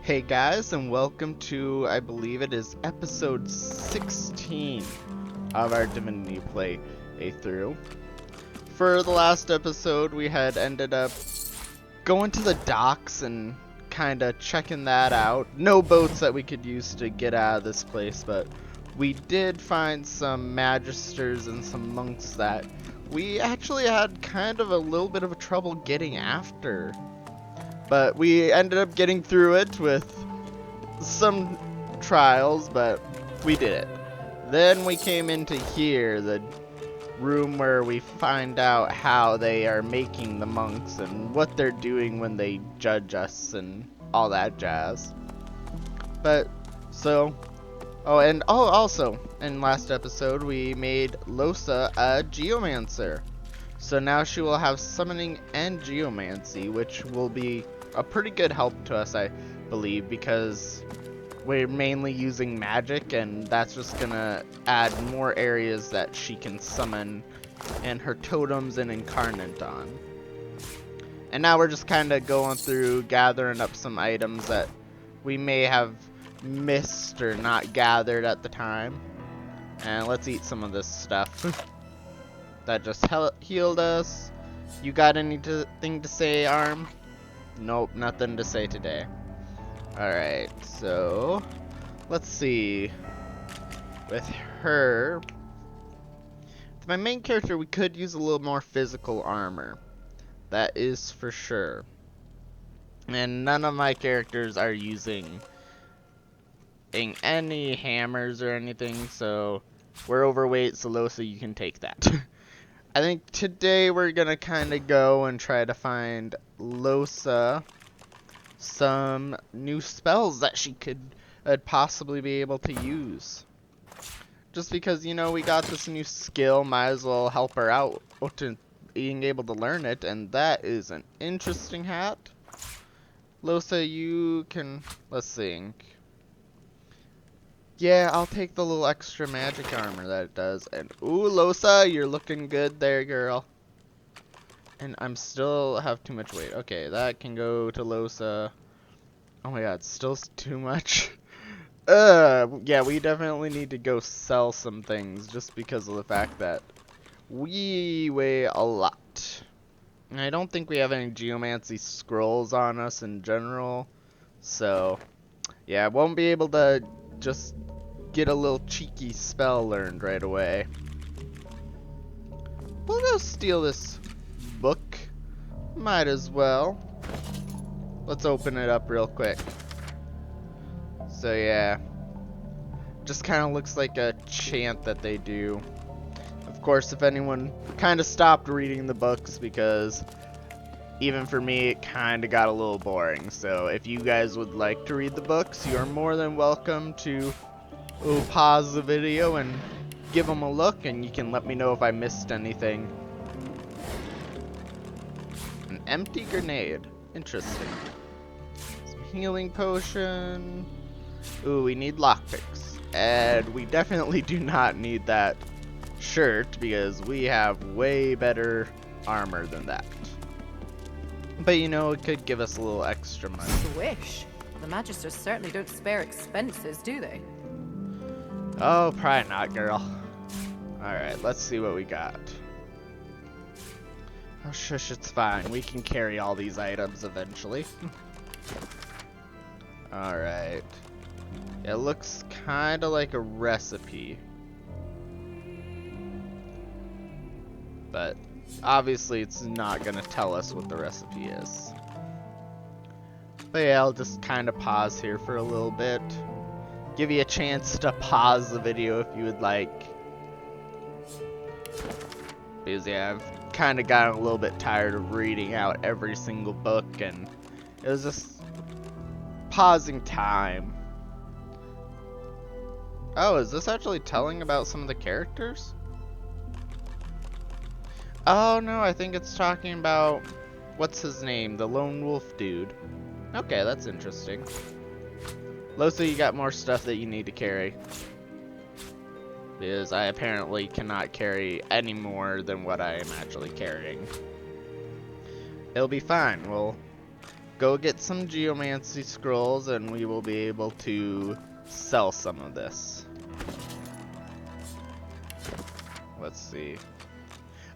Hey guys, and welcome to, I believe it is episode 16 of our Divinity playthrough. For the last episode, we had ended up going to the docks and kind of checking that out. No boats that we could use to get out of this place, but we did find some magisters and some monks that we actually had kind of a little bit of a trouble getting after. But we ended up getting through it with some trials, but we did it. Then we came into here, the room where we find out how they are making the monks and what they're doing when they judge us and all that jazz. But, also, in last episode, we made Losa a geomancer. So now she will have summoning and geomancy, which will be a pretty good help to us, I believe, because we're mainly using magic, and that's just gonna add more areas that she can summon and her totems and incarnate on. And now we're just kind of going through gathering up some items that we may have missed or not gathered at the time. And let's eat some of this stuff. That just healed us. You got anything to say, Arm? Nope, nothing to say today. Alright, so let's see. With her, with my main character, we could use a little more physical armor. That is for sure. And none of my characters are using any hammers or anything, so we're overweight, so Losa, you can take that. I think today we're gonna kind of go and try to find Losa some new spells that she could possibly be able to use. Just because, you know, we got this new skill, might as well help her out to being able to learn it, and that is an interesting hat. Losa, you can, let's think. Yeah, I'll take the little extra magic armor that it does. And ooh, Losa, you're looking good there, girl. And I'm still have too much weight. Okay, that can go to Losa. Oh my god, still too much. Yeah, we definitely need to go sell some things just because of the fact that we weigh a lot. And I don't think we have any geomancy scrolls on us in general. So, yeah, won't be able to just get a little cheeky spell learned right away. We'll go steal this book. Might as well. Let's open it up real quick. So yeah, just kind of looks like a chant that they do. Of course, if anyone kind of stopped reading the books, because even for me it kind of got a little boring. So if you guys would like to read the books, you are more than welcome to pause the video and give them a look, and you can let me know if I missed anything. An empty grenade. Interesting. Some healing potion. Ooh, we need lockpicks. And we definitely do not need that shirt because we have way better armor than that. But you know, it could give us a little extra money. Swish. The Magisters certainly don't spare expenses, do they? Oh, probably not, girl. Alright, let's see what we got. Oh, shush, it's fine. We can carry all these items eventually. Alright. It looks kind of like a recipe. But obviously it's not going to tell us what the recipe is. But yeah, I'll just kind of pause here for a little bit. Give you a chance to pause the video if you would like. Because yeah, I've kind of gotten a little bit tired of reading out every single book, and it was just pausing time. Oh, is this actually telling about some of the characters? Oh no, I think it's talking about, what's his name, the lone wolf dude. Okay, that's interesting. Losa, you got more stuff that you need to carry. Because I apparently cannot carry any more than what I am actually carrying. It'll be fine. We'll go get some geomancy scrolls and we will be able to sell some of this. Let's see.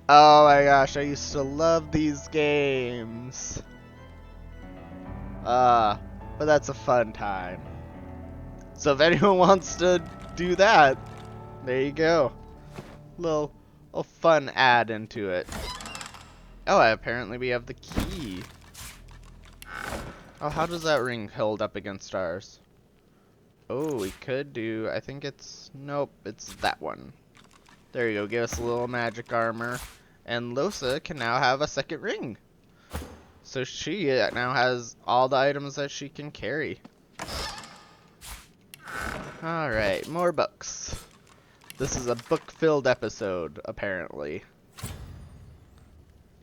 Oh my gosh, I used to love these games. But that's a fun time. So if anyone wants to do that, there you go. Little fun add into it. Oh, apparently we have the key. Oh, how does that ring hold up against ours? Oh, we could do, I think it's, nope, it's that one. There you go, give us a little magic armor. And Losa can now have a second ring. So she now has all the items that she can carry. Alright, more books. This is a book-filled episode, apparently.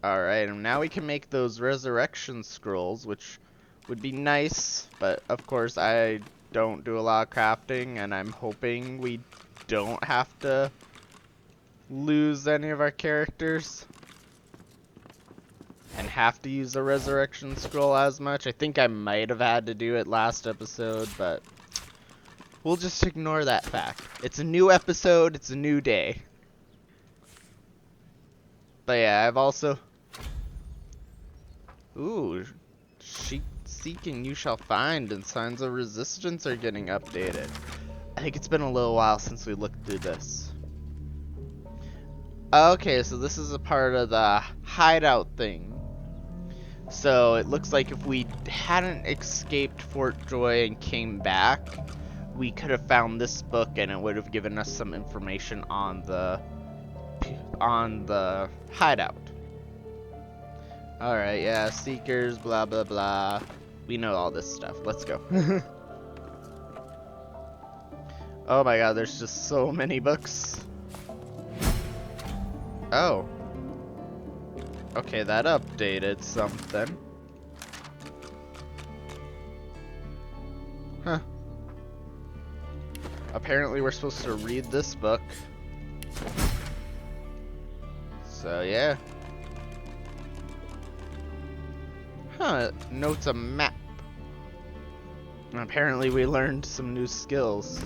Alright, and now we can make those resurrection scrolls, which would be nice, but of course I don't do a lot of crafting, and I'm hoping we don't have to lose any of our characters and have to use the resurrection scroll as much. I think I might have had to do it last episode, but we'll just ignore that fact. It's a new episode, it's a new day. But yeah, I've also... Ooh, seeking you shall find, and signs of resistance are getting updated. I think it's been a little while since we looked through this. Okay, so this is a part of the hideout thing. So it looks like if we hadn't escaped Fort Joy and came back, we could have found this book and it would have given us some information on the hideout. Alright, yeah, seekers, blah blah blah. We know all this stuff. Let's go. Oh my god, there's just so many books. Oh. Okay, that updated something. Huh. Apparently we're supposed to read this book. So yeah. Huh, it notes a map. And apparently we learned some new skills.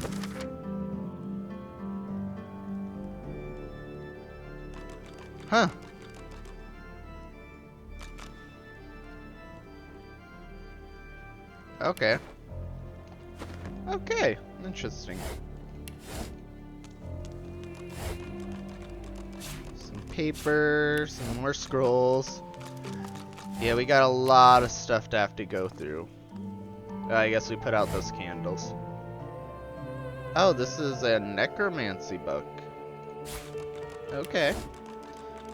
Huh. Okay. Okay, interesting. Some paper, some more scrolls. Yeah, we got a lot of stuff to have to go through. I guess we put out those candles. Oh, this is a necromancy book. Okay.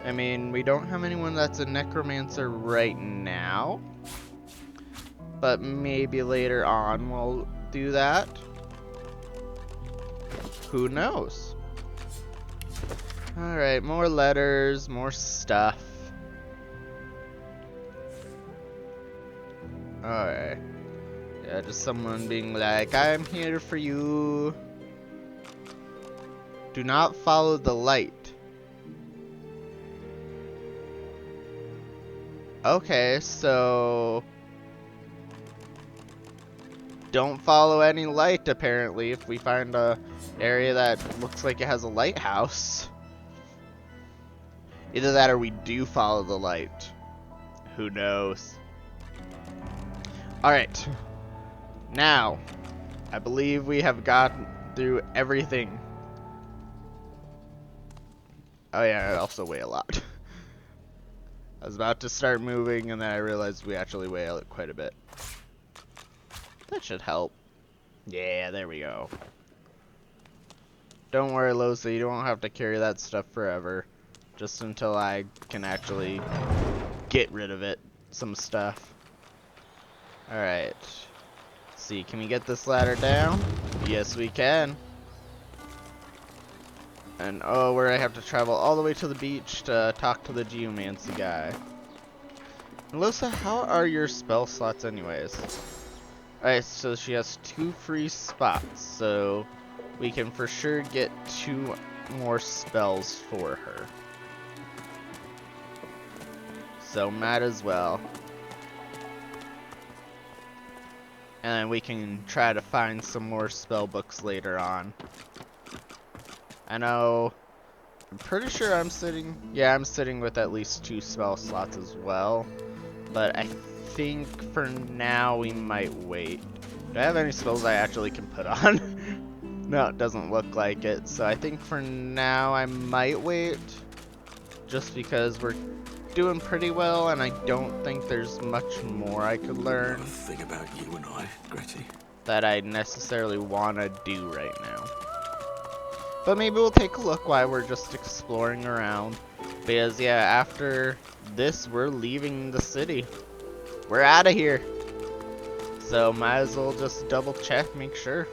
I mean, we don't have anyone that's a necromancer right now. But maybe later on we'll do that. Who knows? Alright, more letters, more stuff. Alright. Yeah, just someone being like, I'm here for you. Do not follow the light. Okay, so... don't follow any light, apparently, if we find a area that looks like it has a lighthouse. Either that or we do follow the light. Who knows? Alright. Now, I believe we have gotten through everything. Oh yeah, I also weigh a lot. I was about to start moving and then I realized we actually weigh quite a bit. That should help. Yeah, there we go. Don't worry, Losa, you don't have to carry that stuff forever. Just until I can actually get rid of it. Some stuff. Alright. See, can we get this ladder down? Yes, we can. And oh, where I have to travel all the way to the beach to talk to the geomancy guy. Losa, how are your spell slots anyways? Alright, so she has 2 free spots, so we can for sure get 2 more spells for her. So might as well. And then we can try to find some more spell books later on. I know, I'm pretty sure I'm sitting, yeah, I'm sitting with at least 2 spell slots as well. But I think for now we might wait. Do I have any spells I actually can put on? No, it doesn't look like it. So I think for now I might wait. Just because we're doing pretty well and I don't think there's much more I could learn. Got a thing about you and I, Gretty. That I necessarily want to do right now. But maybe we'll take a look while we're just exploring around. Because yeah, after this we're leaving the city. We're out of here. So might as well just double check, make sure.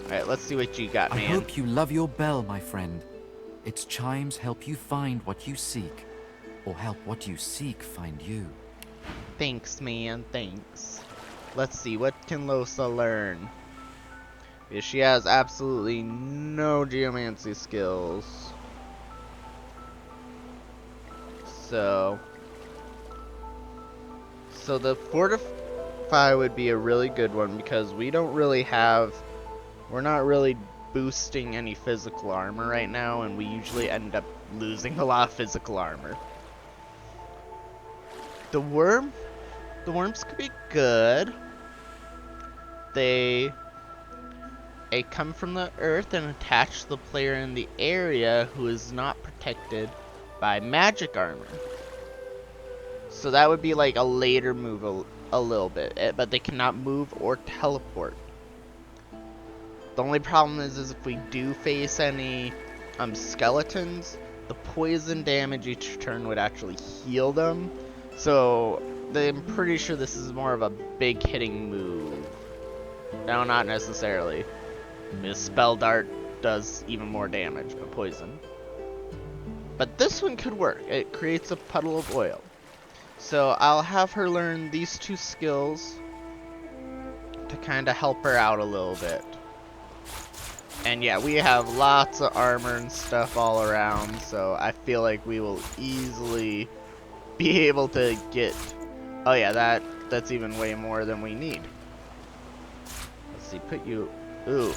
Alright, let's see what you got, man. I hope you love your bell, my friend. Its chimes help you find what you seek, or help what you seek find you. Thanks, man, thanks. Let's see, what can Losa learn? Because she has absolutely no geomancy skills. So the fortify would be a really good one because we don't really have, we're not really boosting any physical armor right now, and we usually end up losing a lot of physical armor. The worms could be good. They come from the earth and attach the player in the area who is not protected by magic armor. So that would be like a later move a little bit, but they cannot move or teleport. The only problem is if we do face any skeletons, the poison damage each turn would actually heal them. So I'm pretty sure this is more of a big hitting move. No, not necessarily. This spell dart does even more damage, but poison. But this one could work. It creates a puddle of oil. So I'll have her learn these 2 skills to kind of help her out a little bit. And yeah, we have lots of armor and stuff all around, so I feel like we will easily be able to get... Oh yeah, that's even way more than we need. Let's see, put you... Ooh.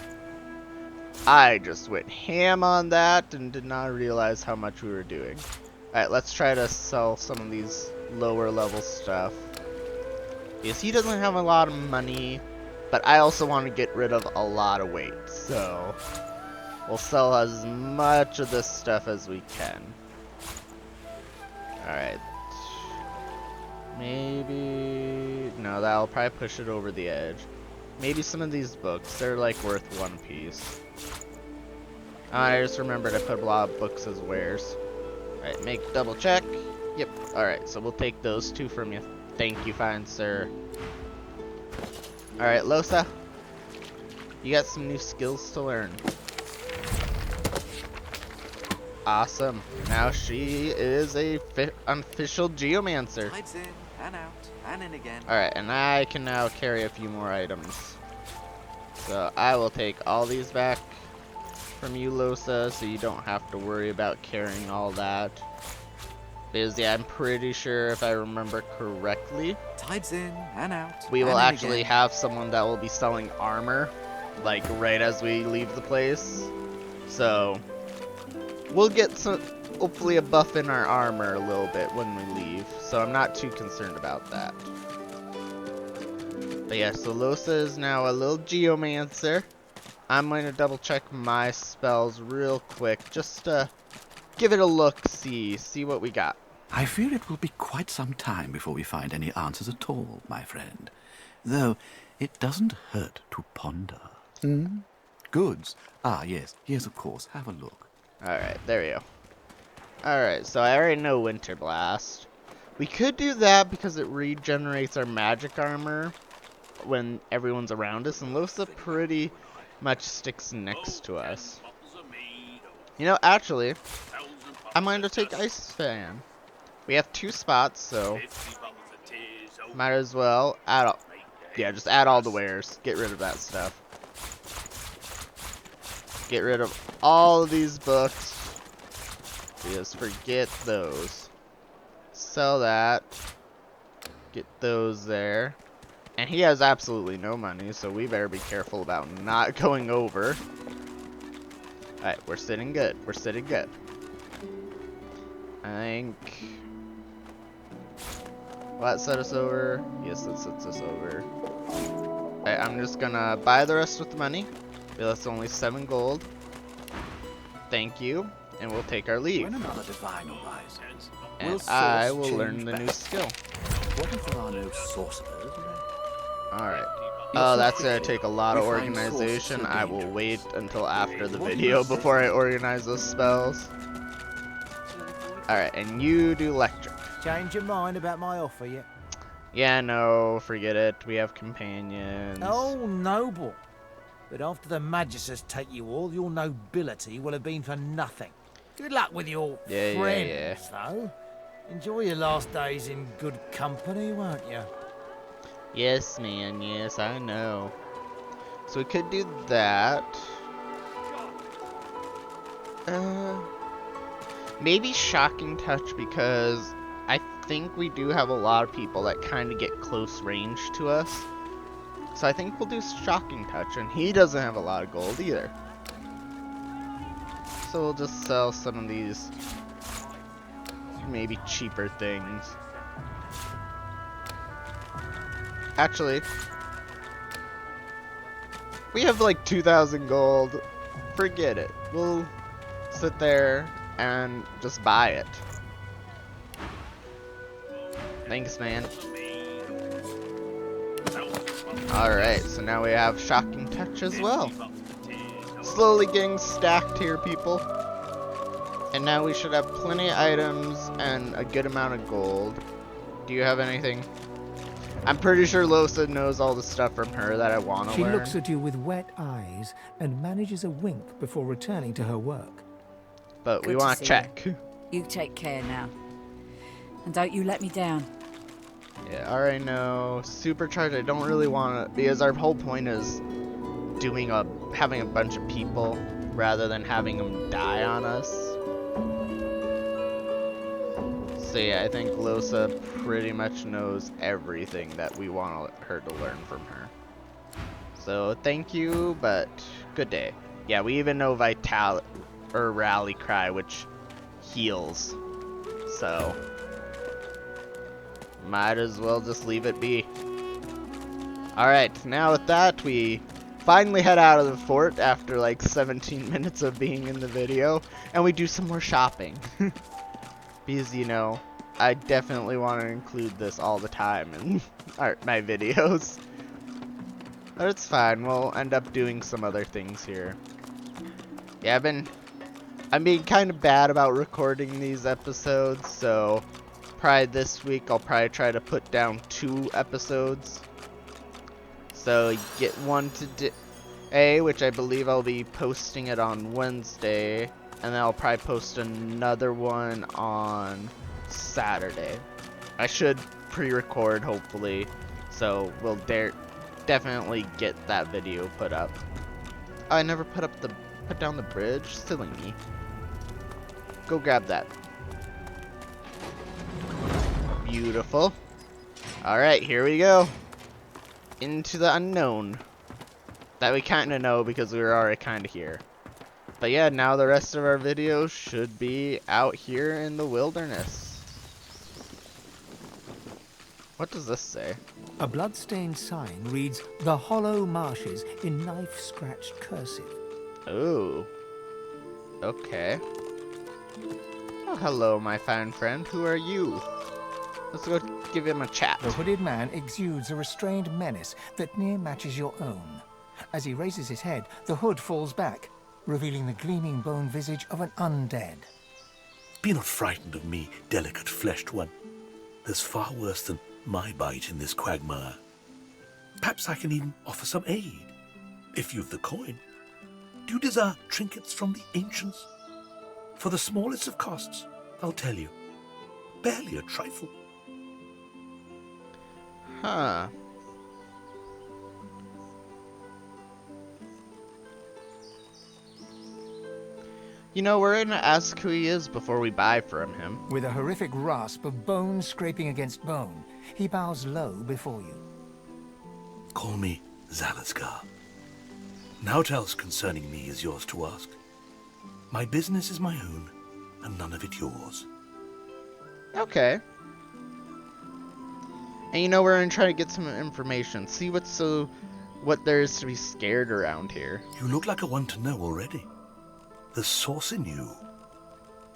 I just went ham on that and did not realize how much we were doing. Alright, let's try to sell some of these lower level stuff. Because he doesn't have a lot of money, but I also want to get rid of a lot of weight, so we'll sell as much of this stuff as we can. Alright. Maybe... No, that'll probably push it over the edge. Maybe some of these books, they're like worth 1 piece. I just remembered I put a lot of books as wares. Alright, make double check. Yep, alright, so we'll take those 2 from you. Thank you, fine sir. Alright, Losa. You got some new skills to learn. Awesome. Now she is a unofficial geomancer. Tides in and out and in again. Alright, and I can now carry a few more items. So I will take all these back from you, Losa, so you don't have to worry about carrying all that. Because yeah, I'm pretty sure if I remember correctly, Tides in and out. we will and in actually again. have someone that will be selling armor, like right as we leave the place. So we'll get some, hopefully a buff in our armor a little bit when we leave. So I'm not too concerned about that. But yeah, so Losa is now a little geomancer. I'm going to double check my spells real quick, just to give it a look, see what we got. I fear it will be quite some time before we find any answers at all, my friend. Though it doesn't hurt to ponder. Hmm? Goods. Ah, yes. Yes, of course. Have a look. Alright, there we go. Alright, so I already know Winter Blast. We could do that because it regenerates our magic armor when everyone's around us, and Losa pretty much sticks next to us. You know, actually, I'm going to take Ice Fan. We have 2 spots, so might as well add all, yeah, just add all the wares. Get rid of that stuff. Get rid of all of these books. Just forget those. Sell that. Get those there. And he has absolutely no money, so we better be careful about not going over. Alright, we're sitting good. We're sitting good. I think... Will that set us over? Yes, that sets us over. Alright, I'm just gonna buy the rest with the money. That's only 7 gold. Thank you. And we'll take our leave. When another divine arises, And will I source will change learn the back? new skill. What if there are no sorcerers left? Alright. You're Oh, so that's gonna pretty. take a lot of We find organization. sources so I will wait dangerous. until after the What do you video say? before I organize those spells. Alright, and you do electric. Change your mind about my offer yet? Yeah, no, forget it. We have companions. Oh, noble. But after the Magisters take you all, your nobility will have been for nothing. Good luck with your Yeah, friends, though. Enjoy your last days in good company, won't you? Yes, man, yes, I know. So we could do that. Maybe Shocking Touch, because I think we do have a lot of people that kind of get close range to us. So I think we'll do Shocking Touch, and he doesn't have a lot of gold either. So we'll just sell some of these maybe cheaper things. Actually, we have like 2,000 gold. Forget it. We'll sit there and just buy it. Thanks, man. Alright, so now we have Shocking Touch as well. Slowly getting stacked here, people. And now we should have plenty of items and a good amount of gold. Do you have anything? I'm pretty sure Losa knows all the stuff from her that I want to She learn. looks at you with wet eyes and manages a wink before returning to her work. But we Good to want to see check. You take care now. And don't you let me down. Yeah, alright, no. Supercharge, I don't really want to, because our whole point is having a bunch of people rather than having them die on us. So yeah, I think Losa pretty much knows everything that we want her to learn from her. So thank you, but good day. Yeah, we even know Rally Cry, which heals. So might as well just leave it be. Alright, now with that, we finally head out of the fort after like 17 minutes of being in the video, and we do some more shopping. Because, you know, I definitely want to include this all the time in my videos. But it's fine, we'll end up doing some other things here. Yeah, I'm being kind of bad about recording these episodes, so probably this week I'll probably try to put down 2 episodes. So you get one today, which I believe I'll be posting it on Wednesday, and then I'll probably post another one on Saturday. I should pre-record, hopefully, so we'll definitely get that video put up. Oh, I never put down the bridge. Silly me. Go grab that. Beautiful. Alright, here we go. Into the unknown. That we kind of know because we were already kind of here. But yeah, now the rest of our videos should be out here in the wilderness. What does this say? A blood-stained sign reads, "The Hollow Marshes," in knife-scratched cursive. Ooh. Okay. Oh, hello, my fine friend. Who are you? Let's go give him a chat. The hooded man exudes a restrained menace that near matches your own. As he raises his head, the hood falls back, revealing the gleaming bone visage of an undead. Be not frightened of me, delicate fleshed one. There's far worse than my bite in this quagmire. Perhaps I can even offer some aid, if you've the coin. Do you desire trinkets from the ancients? For the smallest of costs, I'll tell you. Barely a trifle. Huh. You know, we're gonna ask who he is before we buy from him. With a horrific rasp of bone scraping against bone, he bows low before you. Call me Zalaskar. Naught else concerning me is yours to ask. My business is my own, and none of it yours. Okay. And you know, we're gonna try to get some information. See what there is to be scared around here. You look like a one to know already. The source in you.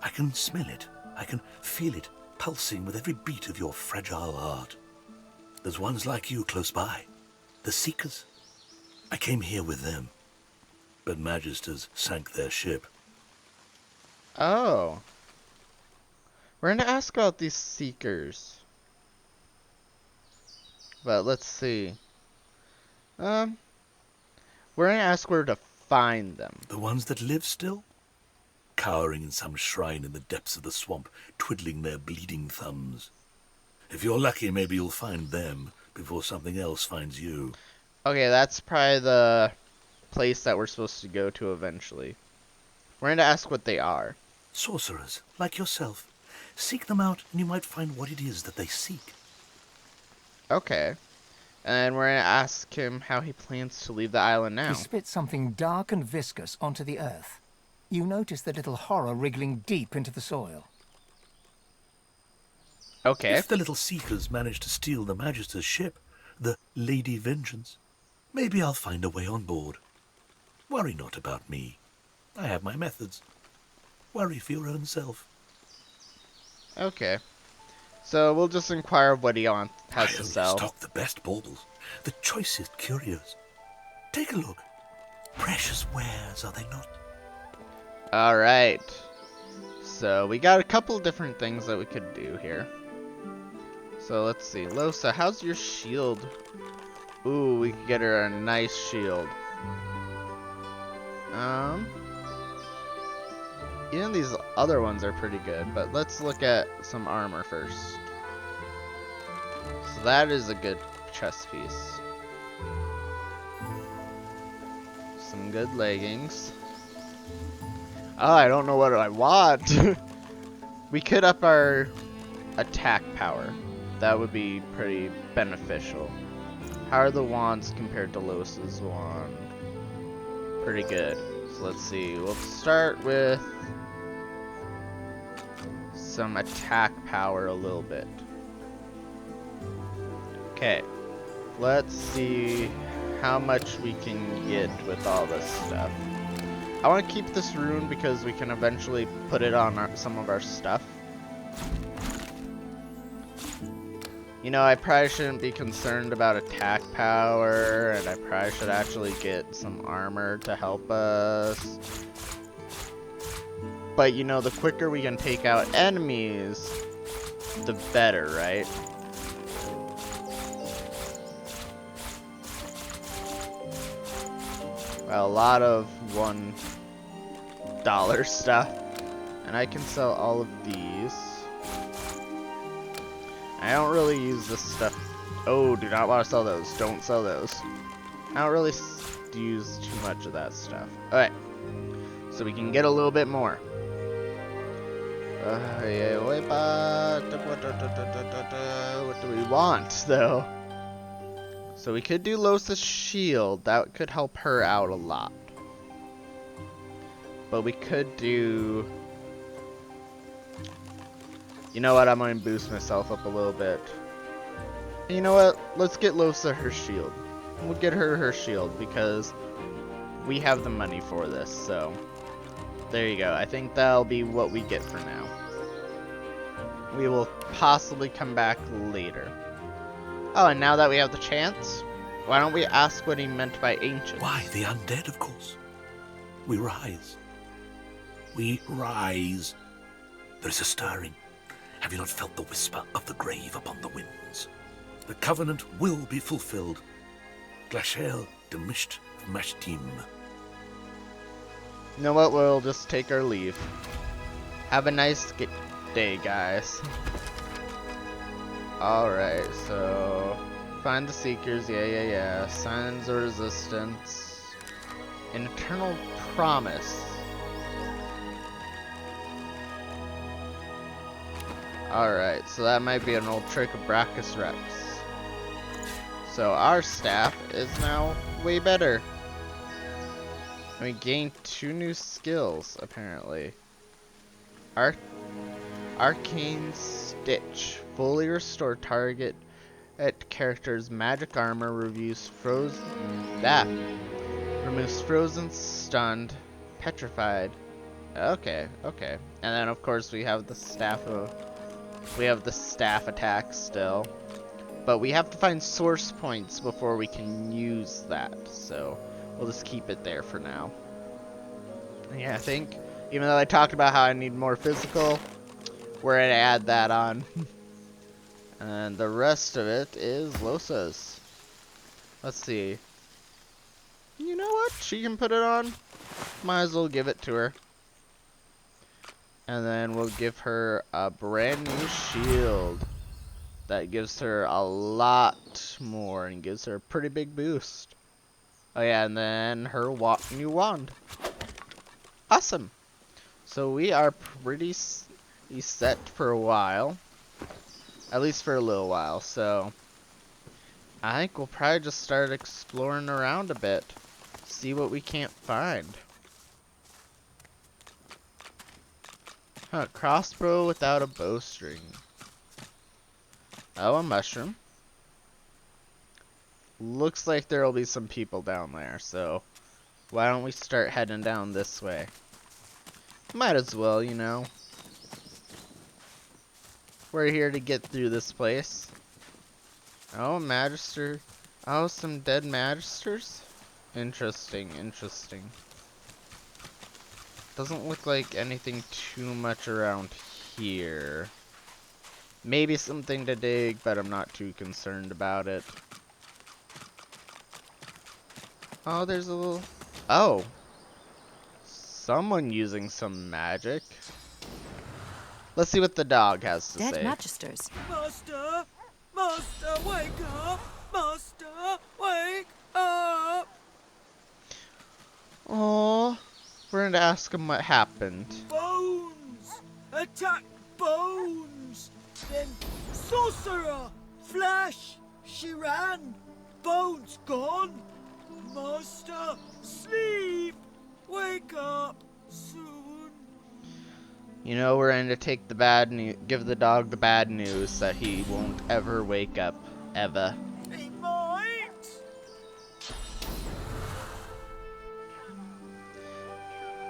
I can smell it. I can feel it pulsing with every beat of your fragile heart. There's ones like you close by. The Seekers. I came here with them. But Magisters sank their ship. Oh. We're gonna ask about these Seekers. But let's see. We're gonna ask where to find them. The ones that live still? Cowering in some shrine in the depths of the swamp, twiddling their bleeding thumbs. If you're lucky, maybe you'll find them before something else finds you. Okay, that's probably the place that we're supposed to go to eventually. We're gonna ask what they are. Sorcerers, like yourself. Seek them out and you might find what it is that they seek. Okay. And we're gonna ask him how he plans to leave the island now. He spits something dark and viscous onto the earth. You notice the little horror wriggling deep into the soil. Okay. If the little Seekers manage to steal the Magister's ship, the Lady Vengeance, maybe I'll find a way on board. Worry not about me. I have my methods. Worry for your own self. Okay. So we'll just inquire of what he has I to only sell. stock the best baubles, the choicest curios. Take a look. Precious wares, are they not? Alright. So we got a couple different things that we could do here. So let's see. Losa, how's your shield? Ooh, we could get her a nice shield. Even these other ones are pretty good, but let's look at some armor first. So that is a good chest piece. Some good leggings. Oh, I don't know what I want. We could up our attack power. That would be pretty beneficial. How are the wands compared to Losa's wand? Pretty good. So let's see. We'll start with some attack power a little bit. Okay. Let's see how much we can get with all this stuff. I want to keep this rune because we can eventually put it on some of our stuff. You know, I probably shouldn't be concerned about attack power, and I probably should actually get some armor to help us. But you know, the quicker we can take out enemies, the better, right? Well, a lot of $1 stuff. And I can sell all of these. I don't really use this stuff. Oh, do not want to sell those. Don't sell those. I don't really use too much of that stuff. Alright. So we can get a little bit more. What do we want, though? So we could do Losa's shield. That could help her out a lot. But we could do... You know what? I'm going to boost myself up a little bit. And you know what? Let's get Losa her shield. We'll get her her shield because we have the money for this. So there you go. I think that'll be what we get for now. We will possibly come back later. Oh, and now that we have the chance, why don't we ask what he meant by ancient? Why, the undead, of course. We rise. We rise. There is a stirring. Have you not felt the whisper of the grave upon the winds? The covenant will be fulfilled. Glacial demisht mashtim. You know what? We'll just take our leave. Have a nice day, guys. Alright, so... Find the Seekers, yeah. Signs of Resistance. An Eternal Promise. Alright, so that might be an old trick of Brachus Rex. So our staff is now way better. And we gained 2 new skills, apparently. Arcane Stitch. Fully restore target at character's magic armor, removes frozen, stunned, petrified. Okay. And then of course we have the staff attack still. But we have to find source points before we can use that. So we'll just keep it there for now. Yeah, I think even though I talked about how I need more physical, we're gonna add that on. And the rest of it is Losa's. Let's see. You know what? She can put it on. Might as well give it to her. And then we'll give her a brand new shield. That gives her a lot more and gives her a pretty big boost. Oh yeah, and then her new wand. Awesome. So we are pretty set for a while. At least for a little while, so I think we'll probably just start exploring around a bit. See what we can't find. Huh, crossbow without a bowstring. Oh, a mushroom. Looks like there'll be some people down there, so why don't we start heading down this way? Might as well, you know. We're here to get through this place. Oh, Magister. Oh, some dead Magisters? Interesting. Doesn't look like anything too much around here. Maybe something to dig, but I'm not too concerned about it. Oh, there's a little... Oh! Someone using some magic. Let's see what the dog has to Dead say. Magisters. Master! Master, wake up! Master, wake up! Oh, we're going to ask him what happened. Bones! Attack bones! Then sorcerer! Flash! She ran! Bones gone! Master, sleep! Wake up soon! You know, we're going to take the bad news, give the dog the bad news that he won't ever wake up, ever. He might!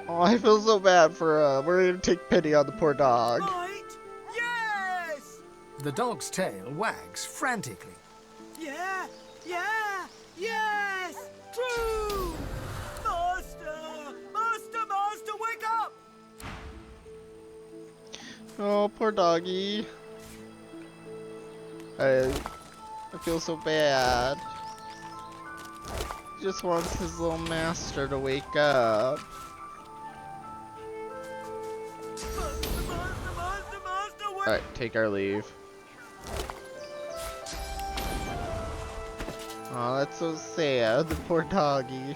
Oh, I feel so bad for we're going to take pity on the poor dog. Might! Yes! The dog's tail wags frantically. Yeah! Yeah! Yes! True! Master! Master! Master! Wake up! Oh, poor doggy. I feel so bad. He just wants his little master to wake up. Master, wake Alright, take our leave. Oh, that's so sad, the poor doggy.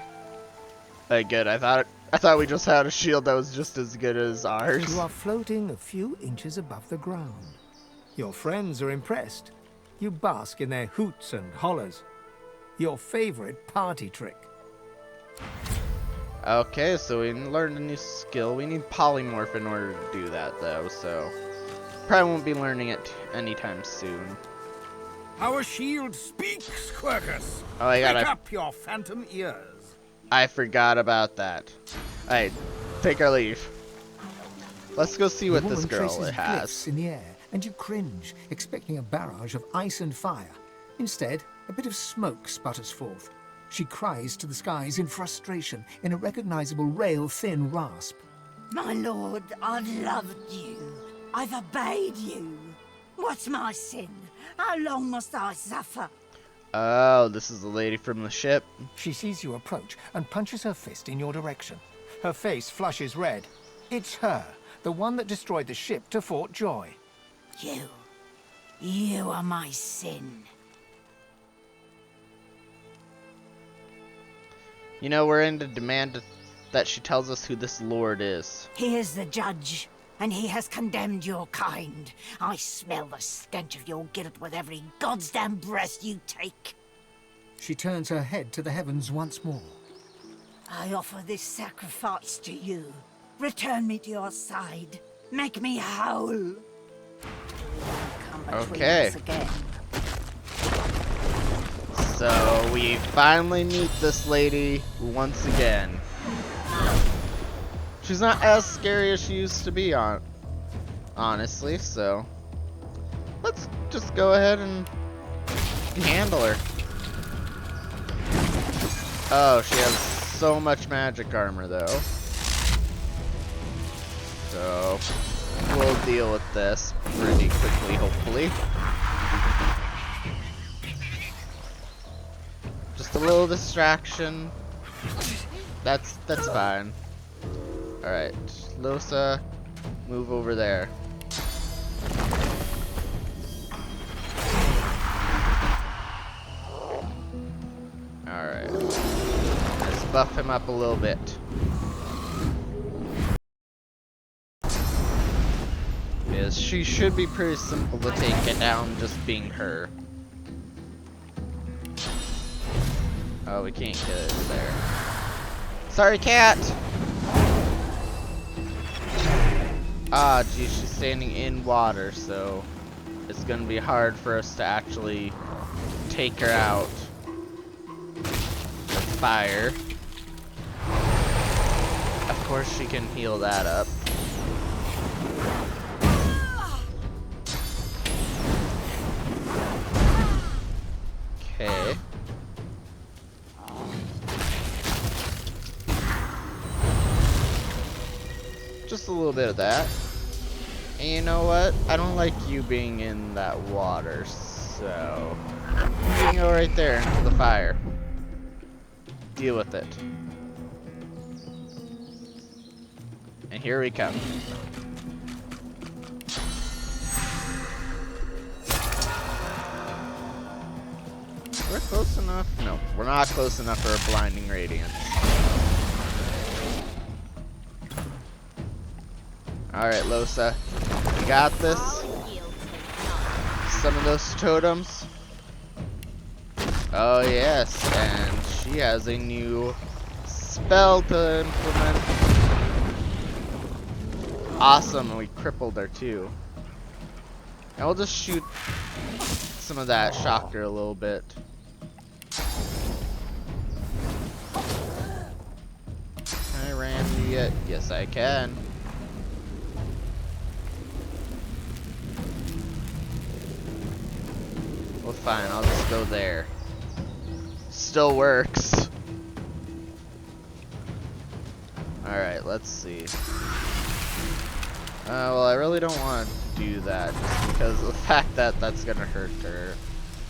Hey, good, I thought we just had a shield that was just as good as ours. You are floating a few inches above the ground. Your friends are impressed. You bask in their hoots and hollers. Your favorite party trick. Okay, so we learned a new skill. We need polymorph in order to do that, though, so probably won't be learning it anytime soon. Our shield speaks, Quercus! Oh, I Pick gotta... up your phantom ears! I forgot about that. Alright, take our leave. Let's go see what The this woman girl traces has. glyphs in the air, and you cringe, expecting a barrage of ice and fire. Instead, a bit of smoke sputters forth. She cries to the skies in frustration, in a recognizable rail-thin rasp. My lord, I've loved you. I've obeyed you. What's my sin? How long must I suffer? Oh, this is the lady from the ship. She sees you approach and punches her fist in your direction. Her face flushes red. It's her, the one that destroyed the ship to Fort Joy. You are my sin. You know, we're in to demand that she tells us who this lord is. He is the judge, and he has condemned your kind. I smell the stench of your guilt with every goddamn breath you take. She turns her head to the heavens once more. I offer this sacrifice to you. Return me to your side. Make me whole. Come between Okay. us again. So we finally meet this lady once again. She's not as scary as she used to be, honestly, so let's just go ahead and handle her. Oh, she has so much magic armor though. So we'll deal with this pretty quickly, hopefully. Just a little distraction. That's fine. Alright, Losa, move over there. Alright. Let's buff him up a little bit. Yes, she should be pretty simple to take it down just being her. Oh, we can't get it there. Sorry, cat! Ah, geez, she's standing in water, so it's gonna be hard for us to actually take her out with fire. Of course, she can heal that up. Okay. Just a little bit of that. And you know what? I don't like you being in that water, so you can go right there into the fire. Deal with it. And here we come. We're close enough? No, we're not close enough for a blinding radiance. Alright, Losa. You got this. Some of those totems. Oh yes, and she has a new spell to implement. Awesome, and we crippled her too. And we'll just shoot some of that, shock her a little bit. Can I ram you yet? Yes, I can. Well, fine, I'll just go there. Still works. Alright, let's see. Well, I really don't want to do that just because of the fact that that's gonna hurt her.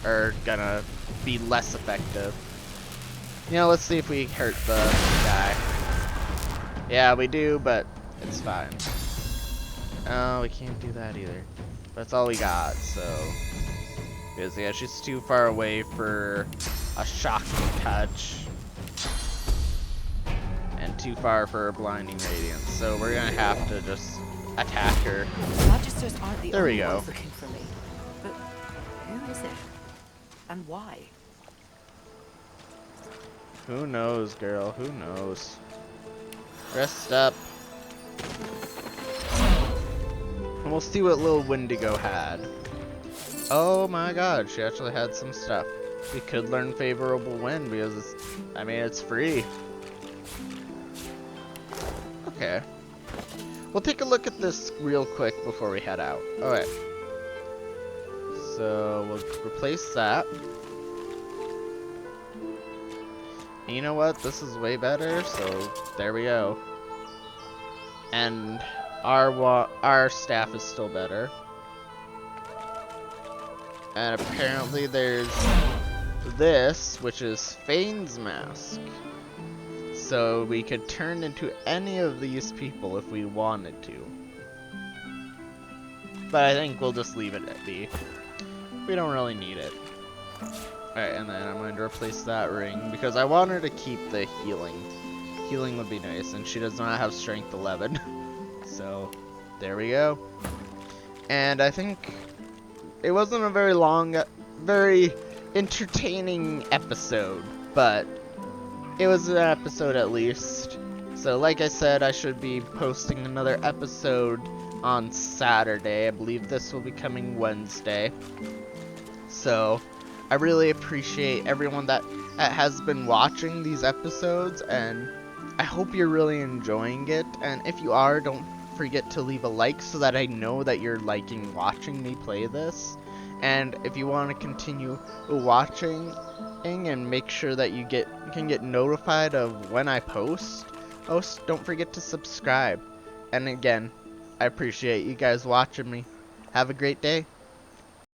Or gonna be less effective. You know, let's see if we hurt the guy. Yeah, we do, but it's fine. Oh, we can't do that either. That's all we got, so... Because, yeah, she's too far away for a shocking touch. And too far for a blinding radiance. So we're gonna have to just attack her. The Magisters aren't the There we only go. ones looking for me. But who is it? And why? Who knows, girl? Who knows? Rest up. And we'll see what little Wendigo had. Oh my god, she actually had some stuff. We could learn Favorable Wind because it's, I mean, it's free. Okay. We'll take a look at this real quick before we head out. Alright. So, we'll replace that. And you know what? This is way better, so there we go. And our staff is still better. And apparently there's this, which is Fane's Mask. So we could turn into any of these people if we wanted to. But I think we'll just leave it at be. We don't really need it. Alright, and then I'm going to replace that ring because I want her to keep the healing. Healing would be nice, and she does not have strength 11. So, there we go. And I think it wasn't a very entertaining episode, but it was an episode at least. So like I said, I should be posting another episode on Saturday. I believe this will be coming Wednesday. So I really appreciate everyone that has been watching these episodes, and I hope you're really enjoying it. And if you are, don't forget to leave a like so that I know that you're liking watching me play this. And if you want to continue watching and make sure that you can get notified of when I post, don't forget to subscribe. And again, I appreciate you guys watching me. Have a great day.